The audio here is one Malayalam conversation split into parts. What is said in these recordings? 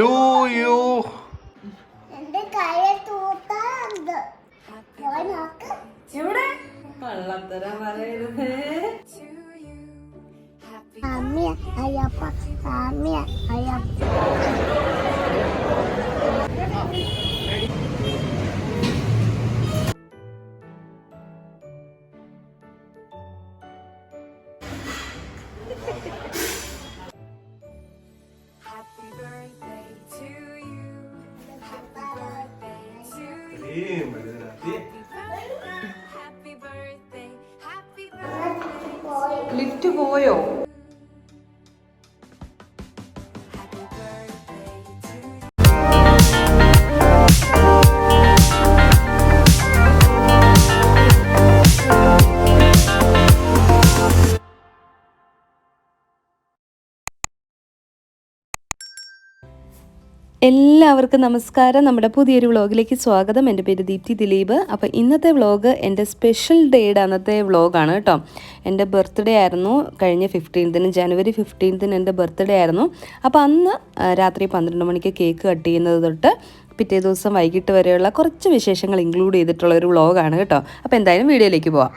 To you. എന്റെ കയ്യിൽ തൂത്താണ്ട് പോയി നോക്ക്. എവിടെ കള്ളത്തരം പറയരുത്. അമ്മ അയ്യപ്പ അമ്മ അയ്യപ്പ. ലിഫ്റ്റ് പോയോ? എല്ലാവർക്കും നമസ്കാരം. നമ്മുടെ പുതിയൊരു വ്ളോഗിലേക്ക് സ്വാഗതം. എൻ്റെ പേര് ദീപ്തി ദിലീപ്. അപ്പോൾ ഇന്നത്തെ വ്ളോഗ് എൻ്റെ സ്പെഷ്യൽ ഡേയുടെ അന്നത്തെ വ്ളോഗാണ് കേട്ടോ. എൻ്റെ ബർത്ത്ഡേ ആയിരുന്നു കഴിഞ്ഞ 15-ന്, ജനുവരി 15-ന് എൻ്റെ ബർത്ത്ഡേ ആയിരുന്നു. അപ്പോൾ അന്ന് രാത്രി 12 മണിക്ക് കേക്ക് കട്ട് ചെയ്യുന്നത് തൊട്ട് പിറ്റേ ദിവസം വൈകിട്ട് വരെയുള്ള കുറച്ച് വിശേഷങ്ങൾ ഇൻക്ലൂഡ് ചെയ്തിട്ടുള്ള ഒരു വ്ളോഗാണ് കേട്ടോ. അപ്പോൾ എന്തായാലും വീഡിയോയിലേക്ക് പോവാം.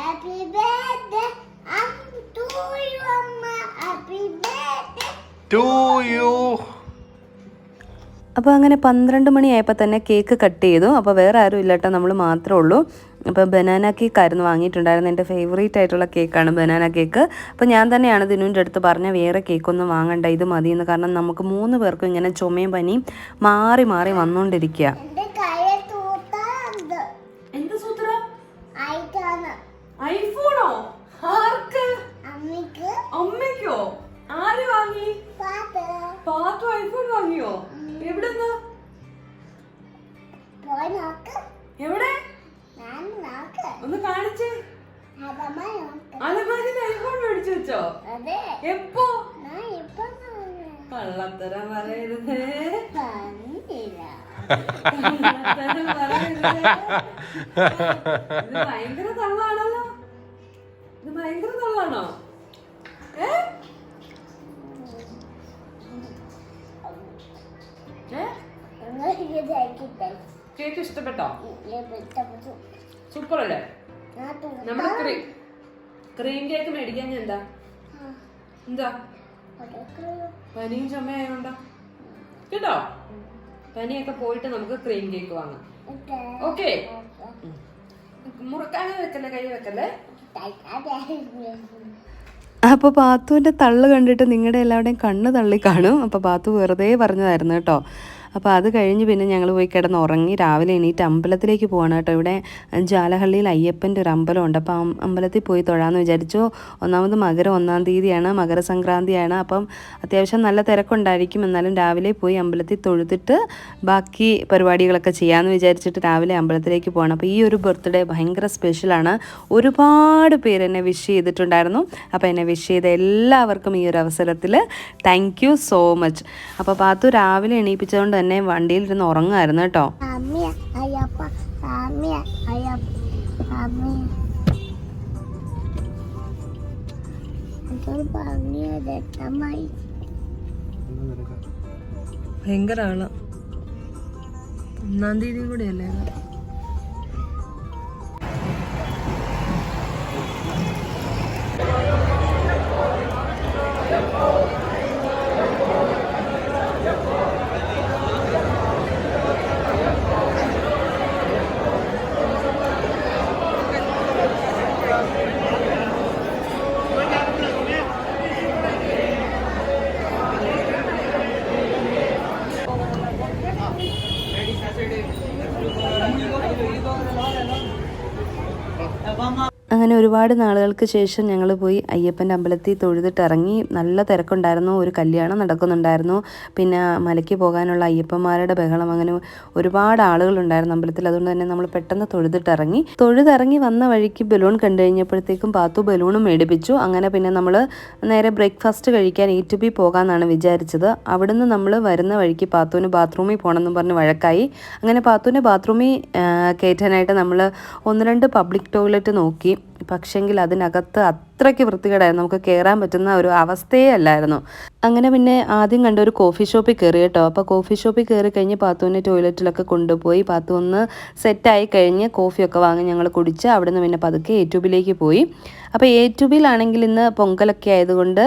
Happy birthday to you, Amma. Happy birthday To you. അപ്പോൾ അങ്ങനെ 12 മണിയായപ്പോൾ തന്നെ കേക്ക് കട്ട് ചെയ്തു. അപ്പോൾ വേറെ ആരും ഇല്ല കേട്ടോ, നമ്മൾ മാത്രമേ ഉള്ളൂ. അപ്പോൾ ബനാന കേക്കായിരുന്നു വാങ്ങിയിട്ടുണ്ടായിരുന്നു. എൻ്റെ ഫേവറേറ്റ് ആയിട്ടുള്ള കേക്കാണ് ബനാന കേക്ക്. അപ്പോൾ ഞാൻ തന്നെയാണ് ദിനുവിൻ്റെ അടുത്ത് പറഞ്ഞ വേറെ കേക്കൊന്നും വാങ്ങണ്ട, ഇത് മതിയെന്ന്. കാരണം നമുക്ക് 3 പേർക്കും ഇങ്ങനെ ചുമയും പനിയും മാറി മാറി വന്നുകൊണ്ടിരിക്കുക. എന്റെ കയ്യിൽ തൂത്താണ്ട്. എന്ത് സൂത്രം? ആയിട്ടാണ്. ഐഫോണോ? ആർക്ക്? അമ്മയ്ക്ക്. അമ്മയ്ക്കോ? ആര് വാങ്ങി? പാട്ട് പാത്തു ഐഫോൺ വാങ്ങിയോ? എവിടെന്ന്? പോയി നോക്ക്. എവിടെ? ഞാൻ നോക്ക്. ഒന്ന് കാണിച്ചേ. അതമ്മ നോക്ക്. അലമാരിയിൽ ഐഫോൺ മേടിച്ചു വെച്ചോ? അതെ. എപ്പോ? ഞാൻ ഇപ്പൊ കള്ളത്തരം പറയരുത്. പറഞ്ഞില്ല. കള്ളത്തരം പറയരുത്. ഇത് ഭയങ്കര തള്ളാണല്ലോ. ഇത് ഭയങ്കര തള്ളാണോ? കേക്ക് ഇഷ്ടപ്പെട്ടോ? സൂപ്പർ അല്ലേ? നമ്മുടെ ക്രീം കേക്ക് മേടിക്കാൻ എന്താ എന്താ പനിയും ചുമയായോണ്ടാ കേട്ടോ. പനിയൊക്കെ പോയിട്ട് നമുക്ക് ക്രീം കേക്ക് വാങ്ങാം. ഓക്കെ, മുറുക്കാതെ വെക്കല്ലേ, കൈ വെക്കല്ലേ. അപ്പോൾ പാത്തുവിൻ്റെ തള്ളു കണ്ടിട്ട് നിങ്ങളുടെ എല്ലാവരുടെയും കണ്ണ് തള്ളി കാണും. അപ്പോൾ പാത്തു വെറുതെ പറഞ്ഞതായിരുന്നു കേട്ടോ. അപ്പോൾ അത് കഴിഞ്ഞ് പിന്നെ ഞങ്ങൾ പോയി കിടന്ന് ഉറങ്ങി. രാവിലെ എണീറ്റ് അമ്പലത്തിലേക്ക് പോവാണ് കേട്ടോ. ഇവിടെ ജാലഹള്ളിയിൽ അയ്യപ്പൻ്റെ ഒരു അമ്പലമുണ്ട്. അപ്പോൾ അമ്പലത്തിൽ പോയി തൊഴാമെന്ന് വിചാരിച്ചു. ഒന്നാമത് മകരം 1-ാം തീയതിയാണ്, മകരസംക്രാന്തിയാണ്. അപ്പം അത്യാവശ്യം നല്ല തിരക്കുണ്ടായിരിക്കും. എന്നാലും രാവിലെ പോയി അമ്പലത്തിൽ തൊഴുതിട്ട് ബാക്കി പരിപാടികളൊക്കെ ചെയ്യാമെന്ന് വിചാരിച്ചിട്ട് രാവിലെ അമ്പലത്തിലേക്ക് പോകണം. അപ്പോൾ ഈ ഒരു ബർത്ത്ഡേ ഭയങ്കര സ്പെഷ്യലാണ്. ഒരുപാട് പേര് എന്നെ വിഷ് ചെയ്തിട്ടുണ്ടായിരുന്നു. അപ്പോൾ എന്നെ വിഷ് ചെയ്ത എല്ലാവർക്കും ഈ ഒരു അവസരത്തിൽ താങ്ക് യു സോ മച്ച്. അപ്പോൾ പാത്തു രാവിലെ എണീപ്പിച്ചതുകൊണ്ട് തന്നെ വണ്ടിയിലിരുന്ന് ഉറങ്ങായിരുന്നു കേട്ടോ. ഭയങ്കര ആള്. 1-ാം തീയതി കൂടെ അല്ലേ? അങ്ങനെ ഒരുപാട് നാളുകൾക്ക് ശേഷം ഞങ്ങൾ പോയി അയ്യപ്പൻ്റെ അമ്പലത്തിൽ തൊഴുതിട്ടിറങ്ങി. നല്ല തിരക്കുണ്ടായിരുന്നു, ഒരു കല്യാണം നടക്കുന്നുണ്ടായിരുന്നു, പിന്നെ മലയ്ക്ക് പോകാനുള്ള അയ്യപ്പന്മാരുടെ ബഹളം, അങ്ങനെ ഒരുപാട് ആളുകളുണ്ടായിരുന്നു അമ്പലത്തിൽ. അതുകൊണ്ട് തന്നെ നമ്മൾ പെട്ടെന്ന് തൊഴുതിറങ്ങി വന്ന വഴിക്ക് ബലൂൺ കണ്ടു കഴിഞ്ഞപ്പോഴത്തേക്കും പാത്തു ബലൂണും മേടിപ്പിച്ചു. അങ്ങനെ പിന്നെ നമ്മൾ നേരെ ബ്രേക്ക്ഫാസ്റ്റ് കഴിക്കാൻ A to B പോകാമെന്നാണ് വിചാരിച്ചത്. അവിടുന്ന് നമ്മൾ വരുന്ന വഴിക്ക് പാത്തുവിന് ബാത്റൂമിൽ പോകണമെന്നും പറഞ്ഞ് വഴക്കായി. അങ്ങനെ പാത്തുവിനെ ബാത്റൂമിൽ കയറ്റാനായിട്ട് നമ്മൾ 1-2 പബ്ലിക് ടോയ്ലറ്റ് നോക്കി. പക്ഷെങ്കിൽ അതിനകത്ത് അത്രയ്ക്ക് വൃത്തികേടായിരുന്നു, നമുക്ക് കയറാൻ പറ്റുന്ന ഒരു അവസ്ഥയേ അല്ലായിരുന്നു. അങ്ങനെ പിന്നെ ആദ്യം കണ്ട ഒരു കോഫി ഷോപ്പിൽ കയറി കേട്ടോ. അപ്പോൾ കോഫി ഷോപ്പിൽ കയറി കഴിഞ്ഞ് പാത്തുവിനെ ടോയ്ലറ്റിലൊക്കെ കൊണ്ടുപോയി. പാത്തു ഒന്ന് സെറ്റായി കഴിഞ്ഞ് കോഫിയൊക്കെ വാങ്ങി ഞങ്ങൾ കുടിച്ച് അവിടുന്ന് പിന്നെ പതുക്കെ A to B പോയി. അപ്പോൾ A to B ഇന്ന് പൊങ്കലൊക്കെ ആയതുകൊണ്ട്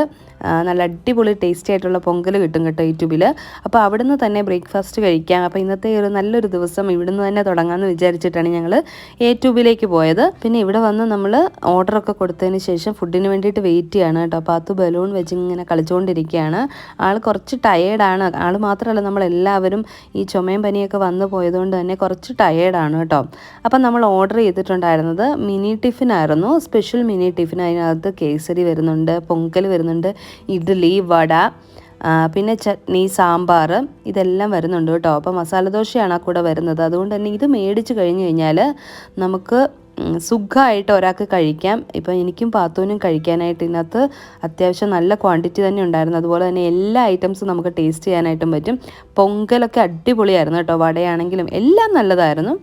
നല്ല അടിപൊളി ടേസ്റ്റി ആയിട്ടുള്ള പൊങ്കൽ കിട്ടും കേട്ടോ A to B. അപ്പോൾ അവിടുന്ന് തന്നെ ബ്രേക്ക്ഫാസ്റ്റ് കഴിക്കാം. അപ്പോൾ ഇന്നത്തെ ഒരു നല്ലൊരു ദിവസം ഇവിടുന്ന് തന്നെ തുടങ്ങാമെന്ന് വിചാരിച്ചിട്ടാണ് ഞങ്ങൾ A to B പോയത്. പിന്നെ ഇവിടെ വന്ന് നമ്മൾ ഓർഡറൊക്കെ കൊടുത്തതിന് ശേഷം ഫുഡിന് വേണ്ടിയിട്ട് വെയിറ്റ് ചെയ്യാണ് കേട്ടോ. പാത്തു ബലൂൺ വെച്ച് ഇങ്ങനെ കളിച്ചുകൊണ്ടിരിക്കുകയാണ്. ആൾ കുറച്ച് ടയേർഡാണ്. ആൾ മാത്രമല്ല, നമ്മളെല്ലാവരും ഈ ചുമയും പനിയൊക്കെ വന്നു പോയതുകൊണ്ട് തന്നെ കുറച്ച് ടയേർഡാണ് കേട്ടോ. അപ്പം നമ്മൾ ഓർഡർ ചെയ്തിട്ടുണ്ടായിരുന്നത് മിനി ടിഫിനായിരുന്നു, സ്പെഷ്യൽ മിനി ടിഫിൻ. അതിനകത്ത് കേസരി വരുന്നുണ്ട്, പൊങ്കൽ വരുന്നുണ്ട്, ഇഡ്ഡലി, വട, പിന്നെ ചട്നി, സാമ്പാർ, ഇതെല്ലാം വരുന്നുണ്ട് കേട്ടോ. അപ്പോൾ മസാല ദോശയാണ് ആ കൂടെ വരുന്നത്. അതുകൊണ്ട് തന്നെ ഇത് മേടിച്ച് കഴിഞ്ഞ് കഴിഞ്ഞാൽ നമുക്ക് സുഖമായിട്ട് ഒരാൾക്ക് കഴിക്കാം. ഇപ്പം എനിക്കും പാത്തുവിനും കഴിക്കാനായിട്ട് ഇതിനകത്ത് അത്യാവശ്യം നല്ല ക്വാണ്ടിറ്റി തന്നെ ഉണ്ടായിരുന്നു. അതുപോലെ തന്നെ എല്ലാ ഐറ്റംസും നമുക്ക് ടേസ്റ്റ് ചെയ്യാനായിട്ടും പറ്റും. പൊങ്കലൊക്കെ അടിപൊളിയായിരുന്നു കേട്ടോ, വടയാണെങ്കിലും എല്ലാം നല്ലതായിരുന്നു.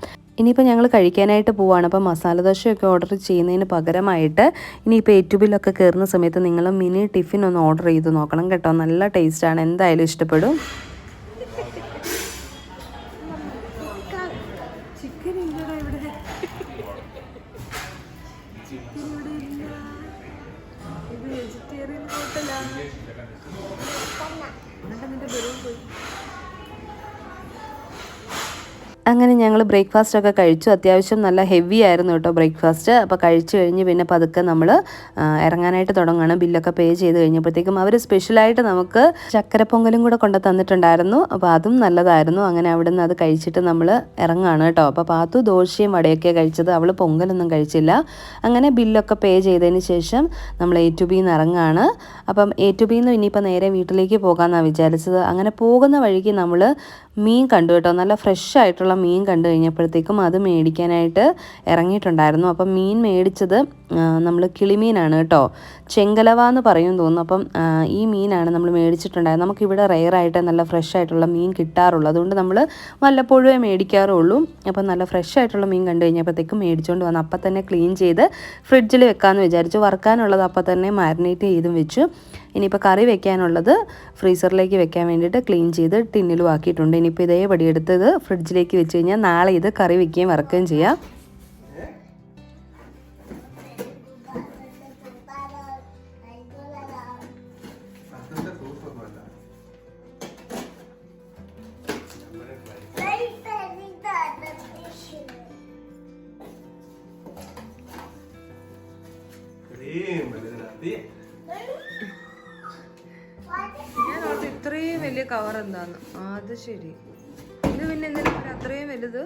ഇനിയിപ്പോൾ ഞങ്ങൾ കഴിക്കാനായിട്ട് പോവുകയാണ്. അപ്പോൾ മസാല ദോശയൊക്കെ ഓർഡർ ചെയ്യുന്നതിന് പകരമായിട്ട് ഇനിയിപ്പോൾ A to B കയറുന്ന സമയത്ത് നിങ്ങൾ മിനി ടിഫിൻ ഒന്ന് ഓർഡർ ചെയ്ത് നോക്കണം കേട്ടോ. നല്ല ടേസ്റ്റാണ്, എന്തായാലും ഇഷ്ടപ്പെടും. അങ്ങനെ ഞങ്ങൾ ബ്രേക്ക്ഫാസ്റ്റൊക്കെ കഴിച്ചു. അത്യാവശ്യം നല്ല ഹെവി ആയിരുന്നു കേട്ടോ ബ്രേക്ക്ഫാസ്റ്റ്. അപ്പോൾ കഴിച്ചു കഴിഞ്ഞ് പിന്നെ പതുക്കെ നമ്മൾ ഇറങ്ങാനായിട്ട് തുടങ്ങുകയാണ്. ബില്ലൊക്കെ പേ ചെയ്ത് കഴിഞ്ഞപ്പോഴത്തേക്കും അവർ സ്പെഷ്യലായിട്ട് നമുക്ക് ചക്കര പൊങ്കലും കൂടെ കൊണ്ട് തന്നിട്ടുണ്ടായിരുന്നു. അപ്പോൾ അതും നല്ലതായിരുന്നു. അങ്ങനെ അവിടെ നിന്ന് അത് കഴിച്ചിട്ട് നമ്മൾ ഇറങ്ങുകയാണ് കേട്ടോ. അപ്പോൾ പാത്തു ദോശയും വടയൊക്കെ കഴിച്ചത്, അവൾ പൊങ്കലൊന്നും കഴിച്ചില്ല. അങ്ങനെ ബില്ലൊക്കെ പേ ചെയ്തതിന് ശേഷം നമ്മൾ A to B ഇറങ്ങുകയാണ്. അപ്പം A to B ഇനിയിപ്പോൾ നേരെ വീട്ടിലേക്ക് പോകാമെന്നാണ് വിചാരിച്ചത്. അങ്ങനെ പോകുന്ന വഴിക്ക് നമ്മൾ മീൻ കണ്ടു കേട്ടോ. നല്ല ഫ്രഷ് ആയിട്ടുള്ള മീൻ കണ്ടു കഴിഞ്ഞപ്പോഴത്തേക്കും അത് മേടിക്കാനായിട്ട് ഇറങ്ങിയിട്ടുണ്ടായിരുന്നു. അപ്പം മീൻ മേടിച്ചത് നമ്മൾ കിളിമീനാണ് കേട്ടോ, ചെങ്കലവ എന്ന് പറയും തോന്നുന്നു. അപ്പം ഈ മീനാണ് നമ്മൾ മേടിച്ചിട്ടുണ്ടായത്. നമുക്കിവിടെ റെയറായിട്ട് നല്ല ഫ്രഷ് ആയിട്ടുള്ള മീൻ കിട്ടാറുള്ളൂ, അതുകൊണ്ട് നമ്മൾ വല്ലപ്പോഴേ മേടിക്കാറുള്ളൂ. അപ്പം നല്ല ഫ്രഷ് ആയിട്ടുള്ള മീൻ കണ്ടു കഴിഞ്ഞപ്പോഴത്തേക്കും മേടിച്ചുകൊണ്ട് വന്ന് അപ്പം തന്നെ ക്ലീൻ ചെയ്ത് ഫ്രിഡ്ജിൽ വെക്കാമെന്ന് വിചാരിച്ചു. വറുക്കാനുള്ളത് അപ്പം തന്നെ മാരിനേറ്റ് ചെയ്തും വെച്ചു. ഇനിയിപ്പോൾ കറി വെക്കാനുള്ളത് ഫ്രീസറിലേക്ക് വെക്കാൻ വേണ്ടിയിട്ട് ക്ലീൻ ചെയ്ത് ടിന്നിലും ആക്കിയിട്ടുണ്ട്. ഇനിയിപ്പോൾ ഇതേപടി എടുത്തത് ഫ്രിഡ്ജിലേക്ക് വെച്ച് കഴിഞ്ഞാൽ നാളെ ഇത് കറി വെക്കുകയും വറുക്കുകയും ചെയ്യാം. ഞാൻ ഓർത്ത് ഇത്രയും വലിയ കവർ എന്താന്ന്. അത് ശരി, ഇത് പിന്നെ എന്തിനാ അത്രയും വലുത്?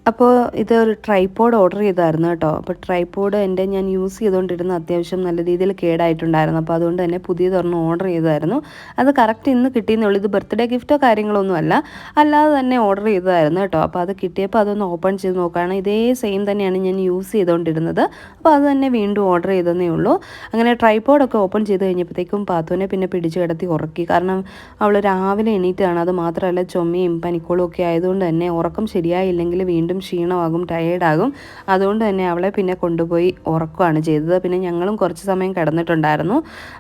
അപ്പോൾ ഇത് ഒരു ട്രൈപോഡ് ഓർഡർ ചെയ്തായിരുന്നു കേട്ടോ. അപ്പോൾ ട്രൈപോഡ് ഞാൻ യൂസ് ചെയ്തുകൊണ്ടിരുന്ന അത്യാവശ്യം നല്ല രീതിയിൽ കേടായിട്ടുണ്ടായിരുന്നു. അപ്പോൾ അതുകൊണ്ട് തന്നെ പുതിയതൊരെണ്ണം ഓർഡർ ചെയ്തായിരുന്നു. അത് കറക്റ്റ് ഇന്ന് കിട്ടിയെന്നുള്ളൂ. ഇത് ബർത്ത്ഡേ ഗിഫ്റ്റോ കാര്യങ്ങളൊന്നും അല്ല, അല്ലാതെ തന്നെ ഓർഡർ ചെയ്തതായിരുന്നു കേട്ടോ. അപ്പോൾ അത് കിട്ടിയപ്പോൾ അതൊന്ന് ഓപ്പൺ ചെയ്ത് നോക്കുകയാണ്. ഇതേ സെയിം തന്നെയാണ് ഞാൻ യൂസ് ചെയ്തുകൊണ്ടിരുന്നത്. അപ്പോൾ അത് തന്നെ വീണ്ടും ഓർഡർ ചെയ്തതേ ഉള്ളൂ. അങ്ങനെ ട്രൈപോഡൊക്കെ ഓപ്പൺ ചെയ്ത് കഴിഞ്ഞപ്പോഴത്തേക്കും പാത്തുവിനെ പിന്നെ പിടിച്ച് കിടത്തി ഉറക്കി. കാരണം അവൾ രാവിലെ എണീറ്റാണ്. അത് മാത്രമല്ല ചുമയും പനിക്കോളും ഒക്കെ ആയതുകൊണ്ട് തന്നെ ഉറക്കം ശരിയായില്ലെങ്കിൽ വീണ്ടും ക്ഷീണമാകും, ടയേർഡാകും. അതുകൊണ്ട് തന്നെ അവളെ പിന്നെ കൊണ്ടുപോയി ഉറക്കുകയാണ് ചെയ്തത്. പിന്നെ ഞങ്ങളും കുറച്ച് സമയം കിടന്നിട്ടുണ്ടായിരുന്നു.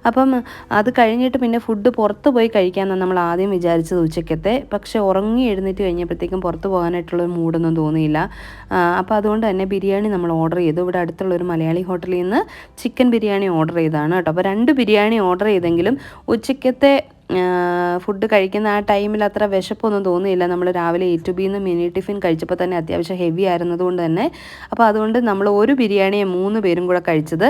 അപ്പം അത് കഴിഞ്ഞിട്ട് പിന്നെ ഫുഡ് പുറത്ത് പോയി കഴിക്കാമെന്നാണ് നമ്മൾ ആദ്യം വിചാരിച്ചത് ഉച്ചക്കത്തെ. പക്ഷെ ഉറങ്ങി എഴുന്നേറ്റ് കഴിഞ്ഞപ്പോഴത്തേക്കും പുറത്ത് പോകാനായിട്ടുള്ളൊരു മൂഡൊന്നും തോന്നിയില്ല. അപ്പോൾ അതുകൊണ്ട് തന്നെ ബിരിയാണി നമ്മൾ ഓർഡർ ചെയ്തു. ഇവിടെ അടുത്തുള്ളൊരു മലയാളി ഹോട്ടലിൽ നിന്ന് ചിക്കൻ ബിരിയാണി ഓർഡർ ചെയ്തതാണ് കേട്ടോ. അപ്പോൾ 2 ബിരിയാണി ഓർഡർ ചെയ്തെങ്കിലും ഉച്ചക്കത്തെ ഫുഡ് കഴിക്കുന്ന ആ ടൈമിൽ അത്ര വിശപ്പൊന്നും തോന്നിയില്ല. നമ്മൾ രാവിലെ A to B mini tiffin കഴിച്ചപ്പോൾ തന്നെ അത്യാവശ്യം ഹെവി ആയിരുന്നതുകൊണ്ട് തന്നെ അപ്പോൾ അതുകൊണ്ട് നമ്മൾ ഒരു ബിരിയാണിയെ 3 പേരും കൂടെ കഴിച്ചത്.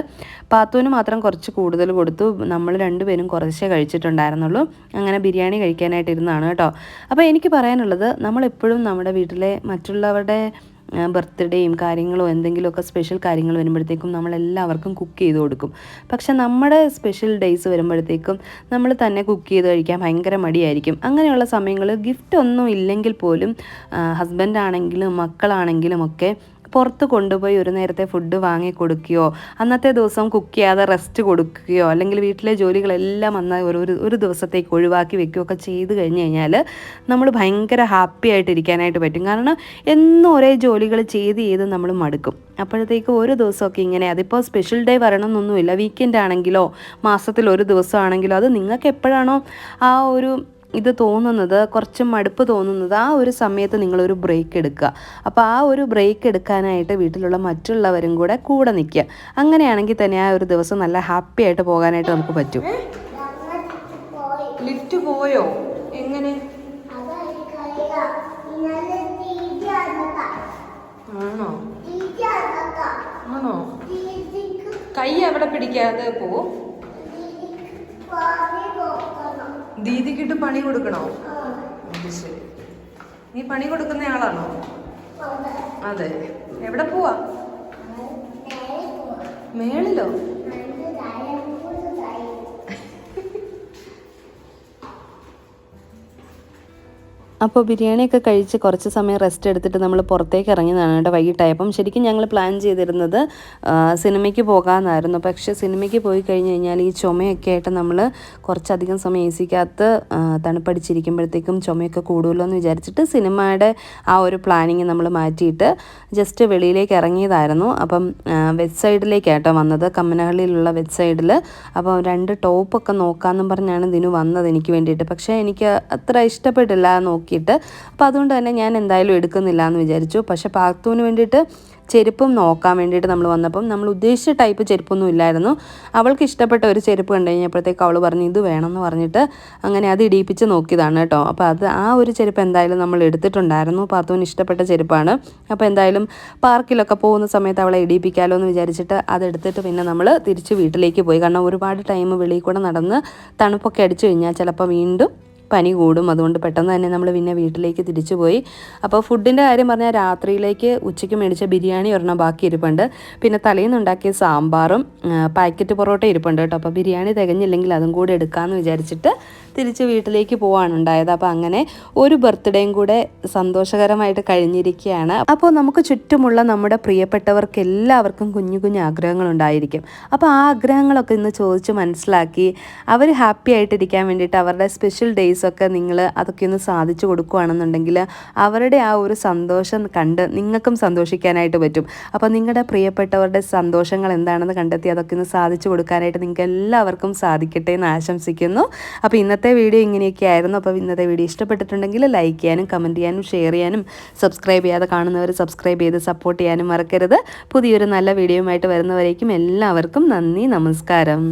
പാത്തുവിന് മാത്രം കുറച്ച് കൂടുതൽ കൊടുത്തു. നമ്മൾ 2 പേരും കുറച്ചേ കഴിച്ചിട്ടുണ്ടായിരുന്നുള്ളൂ. അങ്ങനെ ബിരിയാണി കഴിക്കാനായിട്ട് ഇരുന്നതാണ് കേട്ടോ. അപ്പോൾ എനിക്ക് പറയാനുള്ളത്, നമ്മളെപ്പോഴും നമ്മുടെ വീട്ടിലെ മറ്റുള്ളവരുടെ ബർത്ത്ഡേയും കാര്യങ്ങളോ എന്തെങ്കിലുമൊക്കെ സ്പെഷ്യൽ കാര്യങ്ങൾ വരുമ്പോഴത്തേക്കും നമ്മളെല്ലാവർക്കും കുക്ക് ചെയ്ത് കൊടുക്കും. പക്ഷെ നമ്മുടെ സ്പെഷ്യൽ ഡേയ്സ് വരുമ്പോഴത്തേക്കും നമ്മൾ തന്നെ കുക്ക് ചെയ്ത് കഴിക്കാൻ ഭയങ്കര മടിയായിരിക്കും. അങ്ങനെയുള്ള സമയങ്ങളിൽ ഗിഫ്റ്റ് ഒന്നും ഇല്ലെങ്കിൽ പോലും ഹസ്ബൻഡാണെങ്കിലും മക്കളാണെങ്കിലും ഒക്കെ പുറത്ത് കൊണ്ടുപോയി ഒരു നേരത്തെ ഫുഡ് വാങ്ങി കൊടുക്കുകയോ അന്നത്തെ ദിവസം കുക്ക് ചെയ്യാതെ റെസ്റ്റ് കൊടുക്കുകയോ അല്ലെങ്കിൽ വീട്ടിലെ ജോലികളെല്ലാം ഒരു ദിവസത്തേക്ക് ഒഴിവാക്കി വെക്കുകയൊക്കെ ചെയ്ത് കഴിഞ്ഞ് കഴിഞ്ഞാൽ നമ്മൾ ഭയങ്കര ഹാപ്പി ആയിട്ടിരിക്കാനായിട്ട് പറ്റും. കാരണം എന്നും ഒരേ ജോലികൾ ചെയ്ത് നമ്മൾ മടുക്കും. അപ്പോഴത്തേക്ക് ഒരു ദിവസമൊക്കെ ഇങ്ങനെ, അതിപ്പോൾ സ്പെഷ്യൽ ഡേ വരണമെന്നൊന്നുമില്ല, വീക്കെൻഡ് ആണെങ്കിലോ മാസത്തിൽ ഒരു ദിവസമാണെങ്കിലോ അത് നിങ്ങൾക്ക് എപ്പോഴാണോ ആ ഒരു ഇത് തോന്നുന്നത്, കുറച്ച് മടുപ്പ് തോന്നുന്നത്, ആ ഒരു സമയത്ത് നിങ്ങളൊരു ബ്രേക്ക് എടുക്കുക. അപ്പോൾ ആ ഒരു ബ്രേക്ക് എടുക്കാനായിട്ട് വീട്ടിലുള്ള മറ്റുള്ളവരും കൂടെ നിൽക്കുക. അങ്ങനെയാണെങ്കിൽ തന്നെ ആ ഒരു ദിവസം നല്ല ഹാപ്പി ആയിട്ട് പോകാനായിട്ട് നമുക്ക് പറ്റും. ലിഫ്റ്റ് പോയോ? എങ്ങനെ? ആണോ ആണോ കൈ അവിടെ പിടിക്കാതെ പോവോ? ദീദിക്കിട്ട് പണി കൊടുക്കണോ? ശരി. നീ പണി കൊടുക്കുന്ന ആളാണോ? അതെ. എവിടെ പോവാ? മേളിലോ? അപ്പോൾ ബിരിയാണിയൊക്കെ കഴിച്ച് കുറച്ച് സമയം റെസ്റ്റ് എടുത്തിട്ട് നമ്മൾ പുറത്തേക്ക് ഇറങ്ങിയതാണ് കേട്ടോ വൈകിട്ടായപ്പം. ശരിക്കും ഞങ്ങൾ പ്ലാൻ ചെയ്തിരുന്നത് സിനിമയ്ക്ക് പോകാമെന്നായിരുന്നു. പക്ഷേ സിനിമയ്ക്ക് പോയി കഴിഞ്ഞ് കഴിഞ്ഞാൽ ഈ ചുമയൊക്കെ ആയിട്ട് നമ്മൾ കുറച്ചധികം സമയം AC ക്കകത്ത് തണുപ്പടിച്ചിരിക്കുമ്പോഴത്തേക്കും ചുമയൊക്കെ കൂടുമല്ലോ എന്ന് വിചാരിച്ചിട്ട് സിനിമയുടെ ആ ഒരു പ്ലാനിങ് നമ്മൾ മാറ്റിയിട്ട് ജസ്റ്റ് വെളിയിലേക്ക് ഇറങ്ങിയതായിരുന്നു. അപ്പം വെസ്റ്റ് സൈഡിലേക്കാട്ടോ വന്നത്, കമ്മനഹള്ളിയിലുള്ള വെസ്റ്റ് സൈഡിൽ. അപ്പോൾ 2 ടോപ്പൊക്കെ നോക്കാമെന്നും പറഞ്ഞാണ് ഇതിന് വന്നത് എനിക്ക് വേണ്ടിയിട്ട്. പക്ഷേ എനിക്ക് അത്ര ഇഷ്ടപ്പെട്ടില്ല നോക്കി. അപ്പോൾ അതുകൊണ്ട് തന്നെ ഞാൻ എന്തായാലും എടുക്കുന്നില്ല എന്ന് വിചാരിച്ചു. പക്ഷെ പാത്തുവിന് വേണ്ടിയിട്ട് ചെരുപ്പും നോക്കാൻ വേണ്ടിയിട്ട് നമ്മൾ വന്നപ്പം നമ്മൾ ഉദ്ദേശിച്ച ടൈപ്പ് ചെരുപ്പൊന്നും ഇല്ലായിരുന്നു. അവൾക്ക് ഇഷ്ടപ്പെട്ട ഒരു ചെരുപ്പ് കണ്ടു കഴിഞ്ഞപ്പോഴത്തേക്ക് അവൾ പറഞ്ഞു ഇത് വേണമെന്ന് പറഞ്ഞിട്ട് അങ്ങനെ അത് ഇടിയിപ്പിച്ച് നോക്കിയതാണ് കേട്ടോ. അപ്പോൾ ആ ഒരു ചെരുപ്പ് എന്തായാലും നമ്മൾ എടുത്തിട്ടുണ്ടായിരുന്നു. പാത്തുവിന് ഇഷ്ടപ്പെട്ട ചെരുപ്പാണ്. അപ്പോൾ എന്തായാലും പാർക്കിലൊക്കെ പോകുന്ന സമയത്ത് അവളെ ഇടിയിപ്പിക്കാമല്ലോ എന്ന് വിചാരിച്ചിട്ട് അതെടുത്തിട്ട് പിന്നെ നമ്മൾ തിരിച്ച് വീട്ടിലേക്ക് പോയി. കാരണം ഒരുപാട് ടൈം വെളിയിൽ കൂടെ നടന്ന് തണുപ്പൊക്കെ അടിച്ചു കഴിഞ്ഞാൽ ചിലപ്പോൾ വീണ്ടും പനി കൂടും. അതുകൊണ്ട് പെട്ടെന്ന് തന്നെ നമ്മൾ പിന്നെ വീട്ടിലേക്ക് തിരിച്ചു പോയി. അപ്പോൾ ഫുഡിൻ്റെ കാര്യം പറഞ്ഞാൽ രാത്രിയിലേക്ക് ഉച്ചയ്ക്ക് മേടിച്ച ബിരിയാണി ഒരെണ്ണം ബാക്കി ഇരിപ്പുണ്ട്. പിന്നെ തലേന്ന് ഉണ്ടാക്കിയ സാമ്പാറും പാക്കറ്റ് പൊറോട്ട ഇരിപ്പുണ്ട് കേട്ടോ. അപ്പോൾ ബിരിയാണി തികഞ്ഞില്ലെങ്കിൽ അതും കൂടെ എടുക്കാമെന്ന് വിചാരിച്ചിട്ട് തിരിച്ച് വീട്ടിലേക്ക് പോവാണ് ഉണ്ടായത്. അപ്പോൾ അങ്ങനെ ഒരു ബർത്ത്ഡേയും കൂടെ സന്തോഷകരമായിട്ട് കഴിഞ്ഞിരിക്കുകയാണ്. അപ്പോൾ നമുക്ക് ചുറ്റുമുള്ള നമ്മുടെ പ്രിയപ്പെട്ടവർക്ക് എല്ലാവർക്കും കുഞ്ഞു കുഞ്ഞു ആഗ്രഹങ്ങളുണ്ടായിരിക്കും. അപ്പോൾ ആ ആഗ്രഹങ്ങളൊക്കെ ഇന്ന് ചോദിച്ച് മനസ്സിലാക്കി അവർ ഹാപ്പി ആയിട്ടിരിക്കാൻ വേണ്ടിയിട്ട് അവരുടെ സ്പെഷ്യൽ ഡേയ്സൊക്കെ നിങ്ങൾ അതൊക്കെ ഒന്ന് സാധിച്ചു കൊടുക്കുകയാണെന്നുണ്ടെങ്കിൽ അവരുടെ ആ ഒരു സന്തോഷം കണ്ട് നിങ്ങൾക്കും സന്തോഷിക്കാനായിട്ട് പറ്റും. അപ്പോൾ നിങ്ങളുടെ പ്രിയപ്പെട്ടവരുടെ സന്തോഷങ്ങൾ എന്താണെന്ന് കണ്ടെത്തി അതൊക്കെ ഒന്ന് സാധിച്ചു കൊടുക്കാനായിട്ട് നിങ്ങൾക്ക് എല്ലാവർക്കും സാധിക്കട്ടെ എന്ന് ആശംസിക്കുന്നു. അപ്പോൾ ഇന്നത്തെ വീഡിയോ ഇങ്ങനെയൊക്കെ ആയിരുന്നു. അപ്പോൾ ഇന്നത്തെ വീഡിയോ ഇഷ്ടപ്പെട്ടിട്ടുണ്ടെങ്കിൽ ലൈക്ക് ചെയ്യാനും കമൻറ്റ് ചെയ്യാനും ഷെയർ ചെയ്യാനും സബ്സ്ക്രൈബ് ചെയ്യാതെ കാണുന്നവർ സബ്സ്ക്രൈബ് ചെയ്ത് സപ്പോർട്ട് ചെയ്യാനും മറക്കരുത്. പുതിയൊരു നല്ല വീഡിയോയുമായിട്ട് വരുന്നവരേക്കും എല്ലാവർക്കും നന്ദി, നമസ്കാരം.